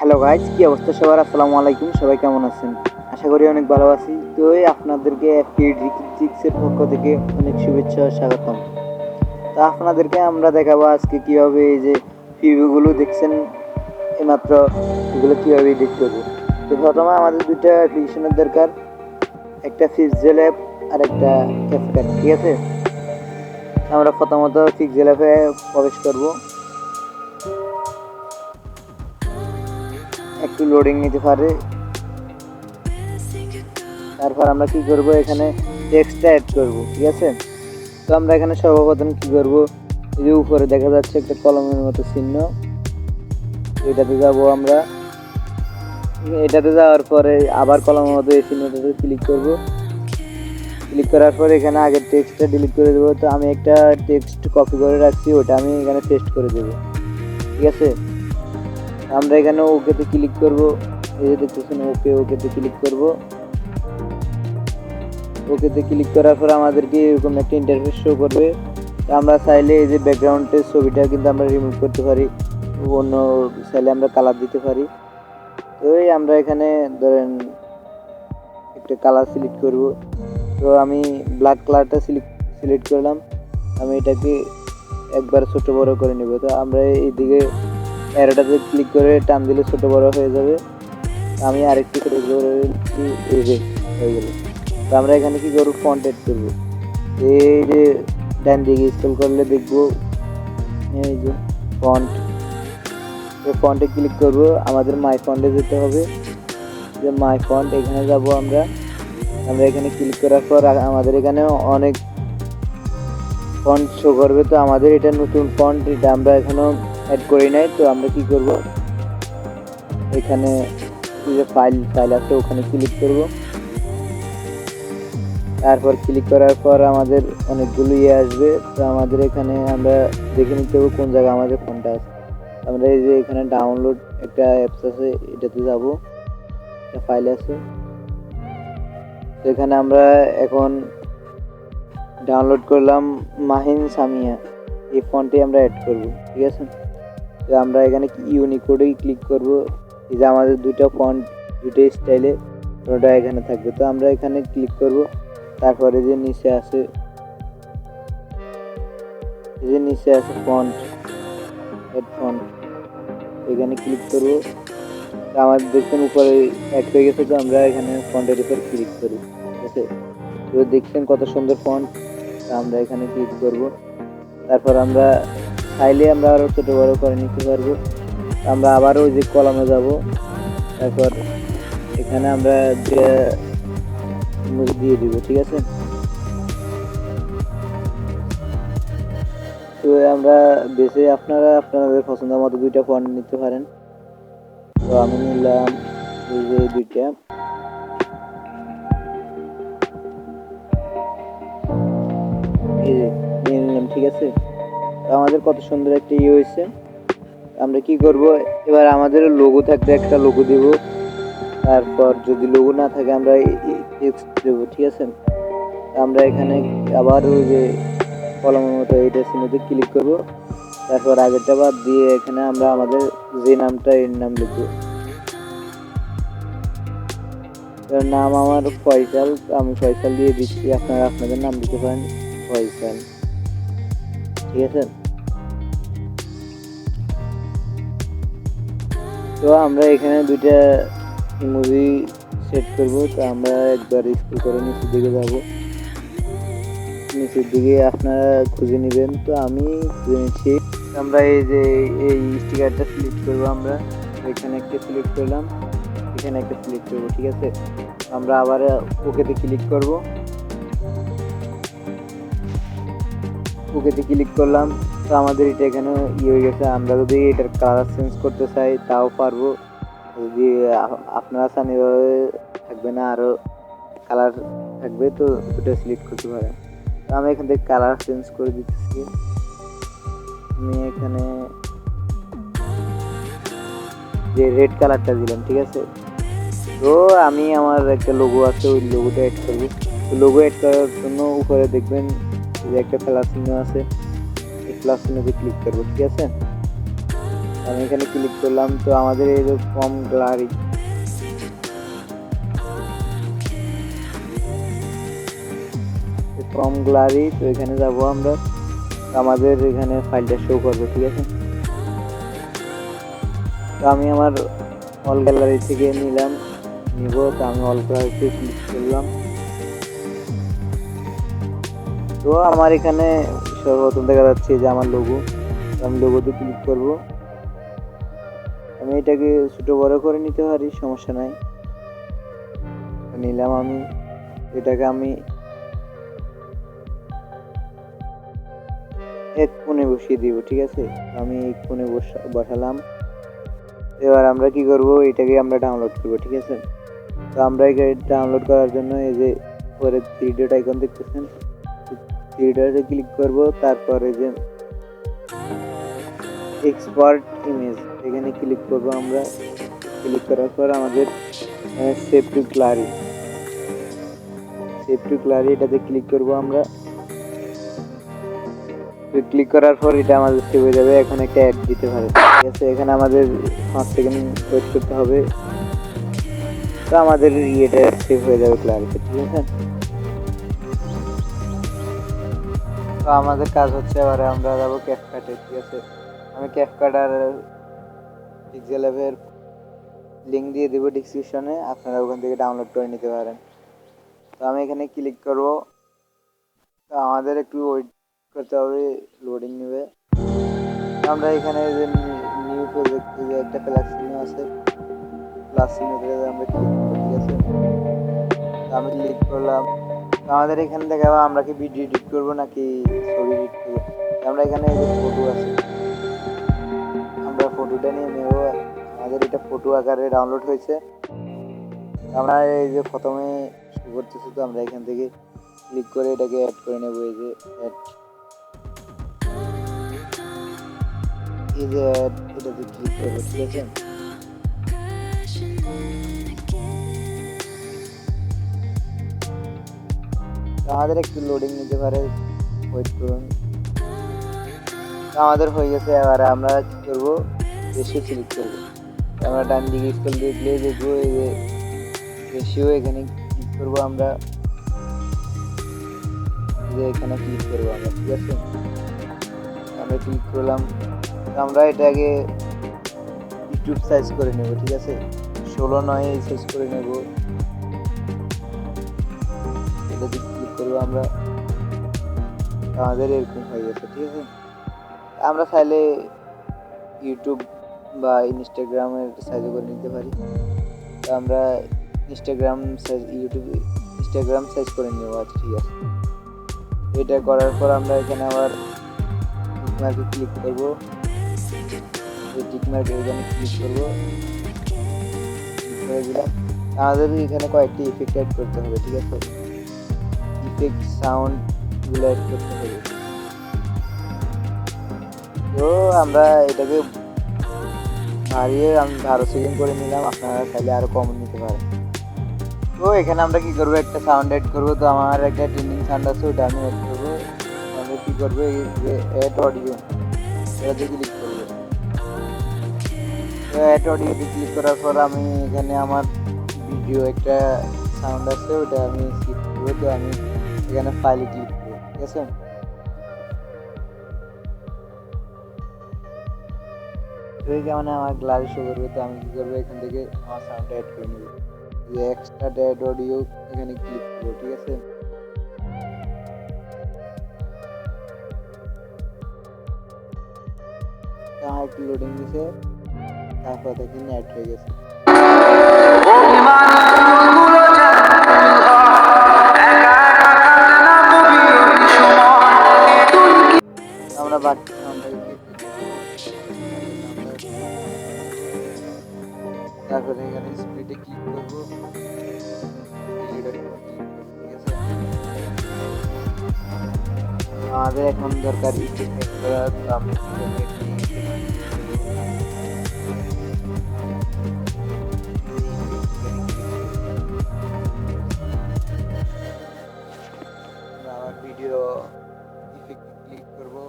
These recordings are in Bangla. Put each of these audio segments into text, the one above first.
হ্যালো গাইজ, কি অবস্থা সবার? আসসালামু আলাইকুম। সবাই কেমন আছেন? আশা করি অনেক ভালো আছি। তো আপনাদেরকে এফপি ডিজিক্সের পক্ষ থেকে অনেক শুভেচ্ছা ও স্বাগতম। তো আপনাদেরকে আমরা দেখাবো আজকে কীভাবে এই যে প্রিভিউগুলো দেখছেন এইমাত্র, এগুলো কীভাবে এডিট করবো। তো প্রথমে আমাদের দুইটা অ্যাপ্লিকেশনের দরকার, একটা পিক্সেল অ্যাপ আর একটা ক্যাপকাট। ঠিক আছে, আমরা প্রথমত পিক্সেল অ্যাপে প্রবেশ করব। একটু লোডিং নিতে পারে। তারপর আমরা কি করব, এখানে টেক্সটটা অ্যাড করব। ঠিক আছে, তো আমরা এখানে সর্বপ্রথম কি করব, এই যে উপরে দেখা যাচ্ছে একটা কলমের মতো চিহ্ন, এটাতে যাব আমরা। এটাতে যাওয়ার পরে আবার কলমের মতো এই চিহ্নটাতে ক্লিক করব। ক্লিক করার পরে এখানে আগের টেক্সটটা ডিলিট করে দেবো। তো আমি একটা টেক্সট কপি করে রাখছি, ওটা আমি এখানে পেস্ট করে দেবো। ঠিক আছে, আমরা এখানে ওকেতে ক্লিক করব। এই যে দেখতেছেন ওকেতে ক্লিক করব। ওকেতে ক্লিক করার পর আমাদেরকে এরকম একটা ইন্টারফেস শো করবে। আমরা চাইলে এই যে ব্যাকগ্রাউন্ডের ছবিটা কিন্তু আমরা রিমুভ করতে পারি, অন্য চাইলে আমরা কালার দিতে পারি। তো আমরা এখানে ধরেন একটা কালার সিলেক্ট করব। তো আমি ব্ল্যাক কালারটা সিলেক্ট করলাম। আমি এটাকে একবার ছোট বড় করে নেব। তো আমরা এইদিকে অ্যারোটাতে ক্লিক করে টান দিলে ছোট বড় হয়ে যাবে। আমি আরেকটু ছোট করে হয়ে গেল। তো আমরা এখানে কি করব, ফন্ট এড করব। এই যে ডান দিকে স্ক্রল করলে দেখবো এই যে ফন্ট, ফন্টে ক্লিক করব। আমাদের মাই ফন্টে যেতে হবে, যে মাই ফন্ট এখানে যাব আমরা। এখানে ক্লিক করার পর আমাদের এখানে অনেক ফন্ট শো করবে। তো আমাদের এটা নতুন ফন্ট, এটা আমরা এখনো অ্যাড করি নাই। তো আমরা কি করব, এখানে যে ফাইল আছে ওখানে ক্লিক করব। তারপর ক্লিক করার পর আমাদের অনেকগুলো আসবে। তো আমাদের এখানে আমরা দেখে নিতে হবে কোন জায়গায় আমাদের ফোনটা আছে। আমরা এই যে এখানে ডাউনলোড একটা অ্যাপস আছে, এটাতে যাব, একটা ফাইল আছে। তো এখানে আমরা এখন ডাউনলোড করলাম মাহিন সামিয়া, এই ফন্টে আমরা অ্যাড করব। ঠিক আছে, তো আমরা এখানে ইউনিকোডেই ক্লিক করব। এই যে আমাদের দুইটা ফন্ট, দুটো স্টাইলে ওটা এখানে থাকবে। তো আমরা এখানে ক্লিক করব। তারপরে যে নিচে আছে ফন্ট, এড ফন্ট, এখানে ক্লিক করব। আমাদের দেখছেন উপরে অ্যাড হয়ে গেছে। তো আমরা এখানে ফন্টের উপর ক্লিক করি। ঠিক আছে, তো দেখছেন কত সুন্দর ফন্ট। আমরা এখানে ক্লিক করব। তারপর আমরা চাইলে আমরা আরও ছোটো বড়ো করে নিতে পারবো। আমরা আবারও ওই যে কলমে যাব। তারপর এখানে আমরা দিয়ে দিব। ঠিক আছে, তো আমরা বেছে আপনাদের পছন্দ মতো দুইটা ফন্ট নিতে পারেন। তো আমি নিলাম এই যে দুইটা। নিয়ে নিলাম। ঠিক আছে, তো আমাদের কত সুন্দর একটা হয়েছে। আমরা কি করব, এবার আমাদের লোগো থাকবে, একটা লোগো দেব। তারপর যদি লোগো না থাকে আমরা টেক্সট দেব। ঠিক আছে, আমরা এখানে আবার ওই যে কলমের মতো এইটা চিহ্নতে ক্লিক করব। তারপর আগেরটা বাদ দিয়ে এখানে আমরা আমাদের যে নামটা, এর নাম লিখব। নাম আমার ফয়সাল, আমি ফয়সাল দিয়ে দিচ্ছি। আপনারা আপনাদের নাম দিতে পারেন, ফয়সাল। ঠিক আছে, তো আমরা এখানে দুইটা ইমোজি সেট করব। তো আমরা একবার স্ক্রল করে নিচের দিকে যাব। নিচের দিকে আপনারা খুঁজে নেবেন। তো আমি খুঁজে নিচ্ছি। আমরা এই যে এই স্টিকারটা সিলেক্ট করব। আমরা এখানে একটা সিলেক্ট করলাম, এখানে একটা সিলেক্ট করব। ঠিক আছে, আমরা আবার ওকেতে ক্লিক করব। ওকেতে ক্লিক করলাম। তো আমাদের এটা এখানে হয়ে গেছে। আমরা যদি এটার কালার চেঞ্জ করতে চাই তাও পারবো। যদি আপনারা চান এভাবে থাকবে না, আরও কালার থাকবে, তো ওটা সিলেক্ট করতে পারেন। তো আমি এখান থেকে কালার চেঞ্জ করে দিচ্ছি। আমি এখানে যে রেড কালারটা দিলাম। ঠিক আছে, তো আমি আমার একটা লোগো আছে, ওই লোগোটা অ্যাড করব। তো লোগো অ্যাড করার জন্য উপরে দেখবেন যে একটা প্লাস চিহ্ন আছে, এই প্লাস চিহ্নতে ক্লিক করব। ঠিক আছে, আমি এখানে ক্লিক করলাম, তো আমাদের এই যে ফর্ম গ্যালারি, তো এখানে যাব আমরা, আমাদের এখানে ফাইলটা শো করবে, ঠিক আছে। তো আমি আমার অল গ্যালারি থেকে নিব, তো আমি অল গ্যালারিতে ক্লিক করলাম। তো আমার এখানে সর্বপ্রথম দেখা যাচ্ছে যে আমার লোগো, আমি লোগোতে ক্লিক করব। আমি এটাকে ছোট বড় করে নিতে পারি, সমস্যা নাই। নিলাম আমি এটাকে আমি এক কোণে বসিয়ে দিব, ঠিক আছে। আমি এক কোণে বসালাম। এবার আমরা কি করব, এটাকে আমরা ডাউনলোড করব, ঠিক আছে। তো আমরা এটা ডাউনলোড করার জন্য এই যে পরে 3 ডট আইকন দেখতেছেন, 3 ডটে ক্লিক করব, তারপরে যে এক্সপোর্ট ইমেজ এখানে ক্লিক করব আমরা। ক্লিক করার পর আমাদের সেভ টু গ্যালারি, এটাতে ক্লিক করব আমরা। ক্লিক করার পর এটা আমাদের সেভ হয়ে যাবে। এখন একটা অ্যাড দিতে পারে, ঠিক আছে। এখানে আমাদের 5 সেকেন্ড ওয়েট করতে হবে, তো আমাদের এটা সেভ হয়ে যাবে গ্যালারিতে, ঠিক আছে। তো আমাদের কাজ হচ্ছে এবারে আমরা যাব ক্যাপকাটে, ঠিক আছে। আমি ক্যাপকাট আর পিক্সেল ল্যাবের লিঙ্ক দিয়ে দেবো ডিসক্রিপশনে, আপনারা ওখান থেকে ডাউনলোড করে নিতে পারেন। তো আমি এখানে ক্লিক করব, তো আমাদের একটু ওয়েট করতে হবে, লোডিং নেবে। আমরা এখানে যে নিউ প্রজেক্ট যে একটা প্লাস চিহ্ন আছে, প্লাস চিহ্নতে আমরা ক্লিক করব, ঠিক আছে। তো আমি ক্লিক করলাম। তো আমাদের এখানে দেখাবো আমরা কি ভিডিও এডিট করব নাকি ছবি এডিট করব। আমরা এখানে যে ফটো আছে, আমরা ফটোটা নিয়ে নেব। আমাদের এটা ফটো আকারে ডাউনলোড হয়েছে। আমরা এই যে প্রথমে শুরু করতেছি, তো আমরা এখান থেকে ক্লিক করে এটাকে অ্যাড করে নেব। এই যে অ্যাড, এটাতে ক্লিক করবো, ঠিক আছে। আমাদের একটু লোডিং নিতে পারে, ওয়েট করুন। আমাদের হয়ে গেছে। এবারে আমরা কি করবো, রেশিও ক্লিক করবো। আমরা ডান দিকে স্কেল দেখলে দেখবো এই যে রেশিও, এখানে ক্লিক করবো আমরা, যে এখানে ক্লিক করবো আমরা, ঠিক আছে। আমরা ক্লিক করলাম। আমরা এটাকে ইউটিউব সাইজ করে নেব, ঠিক আছে। 16:9 সাইজ করে নেব, এটাতে ক্লিক করবো আমরা। আমাদের এরকম হয়ে গেছে, ঠিক আছে। আমরা চাইলে ইউটিউব বা ইনস্টাগ্রামের সাইজও করে নিতে পারি। তো আমরা ইনস্টাগ্রাম সাইজ করে নেব, আচ্ছা ঠিক আছে। এটা করার পর আমরা এখানে আবার টিকমার্কে ক্লিক করব, এই টিকমার্কে এখানে ক্লিক করব, করে দিলাম। আমাদের এখানে কয়েকটি ইফেক্ট অ্যাড করতে হবে, ঠিক আছে। ইফেক্ট সাউন্ডগুলো অ্যাড করতে হবে। তো আমরা এটাকে বাড়িয়ে আমি 12 সেকেন্ড করে নিলাম, আপনারা চাইলে আরো কম নিতে পারেন। তো এখানে আমরা কি করবো, একটা সাউন্ড অ্যাড করবো। তো আমার একটা ট্রেনিং সাউন্ড আছে, ওটা আমি অ্যাড করবো। আমরা কি করবো, এই যে অ্যাড অডিও, এটাতে ক্লিক করবো। তো অ্যাড অডিওতে ক্লিক করার পর আমি এখানে আমার ভিডিও একটা সাউন্ড আছে, ওটা আমি সিলেক্ট করবো। তো আমি এখানে ফাইলে ক্লিক করবো, ঠিক আছে। তো মানে আমার গ্যালারি শো করবে। তো আমি কি করবো, এখান থেকে আমার সাউন্ডটা অ্যাড করে নেবো, যে এক্সট্রা অ্যাড অডিও এখানে ক্লিক করবো, ঠিক আছে। আমার একটু লোডিং দিছে, তারপর দেখি অ্যাড হয়ে গেছে। আমরা বাড়তি তারপরে এখানে স্প্লিটে ক্লিক করবো, আমাদের এখন দরকার ইফেক্ট করার। তো আমি আমার ভিডিও ইফেক্ট ক্লিক করবো।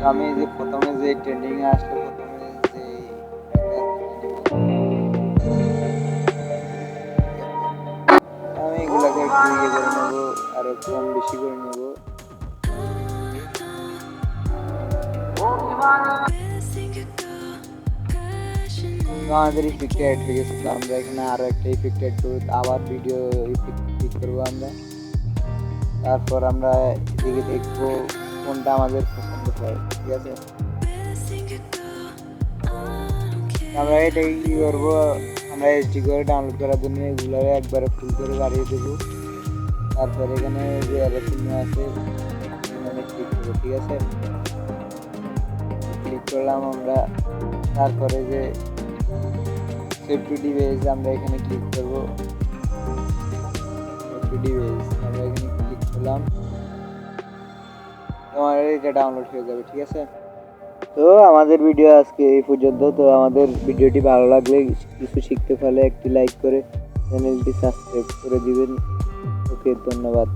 আমি এই যে প্রথমে যে ট্রেন্ডিং এ আসলো, প্রথমে যে আমি এগুলাকে একটু ইয়ে করে নেবো, আরো কম বেশি করে নেবো। তো আমাদের ইফেক্ট অ্যাড হয়ে গেছে, তো আমরা এখানে আরো একটা ইফেক্ট অ্যাড করবো, আবার ভিডিও ইফেক্ট ক্লিক করবো আমরা। তারপর আমরা এদিকে দেখবো কোনটা আমাদের পছন্দ হয়, ঠিক আছে। আমরা এটা কি করবো, আমরা এসডি করে ডাউনলোড করার জন্য এগুলো একবারে ফুল করে বাড়িয়ে দেবো। তারপর এখানে যে অ্যারো চিহ্ন আছে এখানে ক্লিক করবো, ঠিক আছে। ক্লিক করলাম আমরা, তারপরে যে সেভ টু ডিভাইস আমরা এখানে ক্লিক করবো। সেভ টু ডিভাইস আমরা এখানে ক্লিক করলাম, তোমার এটা ডাউনলোড হয়ে যাবে, ঠিক আছে। তো আমাদের ভিডিও আজকে এই পর্যন্ত। তো আমাদের ভিডিওটি ভালো লাগলে, কিছু শিখতে পারলে একটি লাইক করে চ্যানেলটি সাবস্ক্রাইব করে দিবেন। ওকে, ধন্যবাদ।